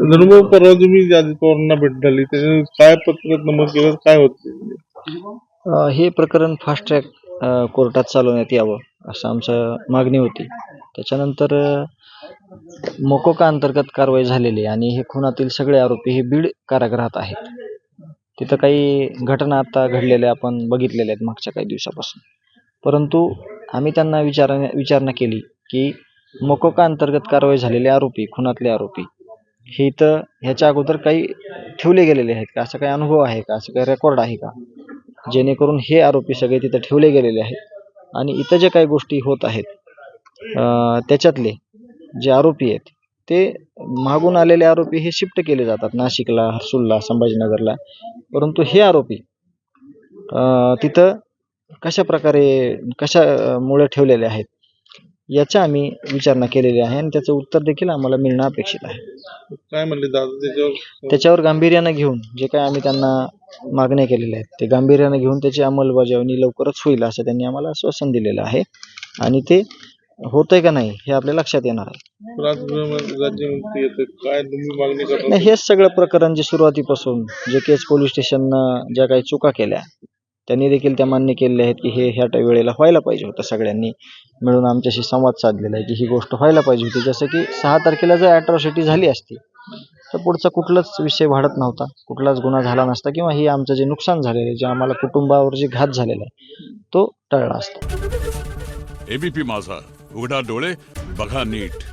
धनुभाऊ, परवा तुम्ही अजित पवारांना भेट झाली, त्याच्या काय पत्रकात नमूद केलं, काय होतं? हे प्रकरण फास्ट ट्रॅक कोर्टात चालवण्यात यावं असं आमचं मागणी होती. त्याच्यानंतर मोकोका अंतर्गत कारवाई झालेली आणि हे खुनातील सगळे आरोपी हे बीड कारागृहात आहेत. तिथं काही घटना आता घडलेल्या आपण बघितलेल्या आहेत मागच्या काही दिवसापासून. परंतु आम्ही त्यांना विचारणा केली की मोकोका अंतर्गत कारवाई झालेले आरोपी, खुनातले आरोपी हे इथं ह्याच्या अगोदर काही ठेवले गेलेले आहेत का, असा काही अनुभव आहे का, असं काही रेकॉर्ड आहे का, जेणेकरून हे आरोपी सगळे तिथं ठेवले गेलेले आहेत आणि इथं जे काही गोष्टी होत आहेत त्याच्यातले जे आरोपी आहेत ते मागून आलेले आरोपी हे शिफ्ट केले जातात नाशिकला, हर्सूलला, संभाजीनगरला. परंतु हे आरोपी तिथं कशामुळे ठेवलेले आहेत याचा आम्ही विचारणा केलेली आहे आणि त्याचं उत्तर देखील आम्हाला मिळणं अपेक्षित आहे. काय म्हणले दादा त्याच्यावर गांभीर्यानं घेऊन जे काय आम्ही त्यांना मागण्या केलेल्या आहेत ते गांभीर्यानं घेऊन त्याची अंमलबजावणी लवकरच होईल असं त्यांनी आम्हाला आश्वासन दिलेलं आहे आणि ते होतंय का नाही हे आपल्या लक्षात येणार आहे. राज्यमंत्री येते काय तुम्ही मागणी करता? नाही, हेच सगळं प्रकरण जे सुरुवातीपासून जे केस पोलीस स्टेशननं ज्या काही चुका केल्या त्यांनी देखील त्या मान्य केलेल्या आहेत की हे ह्या वेळेला व्हायला पाहिजे होतं. सगळ्यांनी मिळून आमच्याशी संवाद साधलेला आहे की ही गोष्ट व्हायला पाहिजे होती. जसं की 6 तारखेला जर ॲट्रॉसिटी झाली असती तर पुढचा कुठलाच विषय वाढत नव्हता, कुठलाच गुन्हा झाला नसता किंवा हे आमचं जे नुकसान झालेलं आहे, जे आम्हाला कुटुंबावर जे घात झालेला आहे तो टळला असता. एबीपी माझा, उघडा डोळे बघा नीट.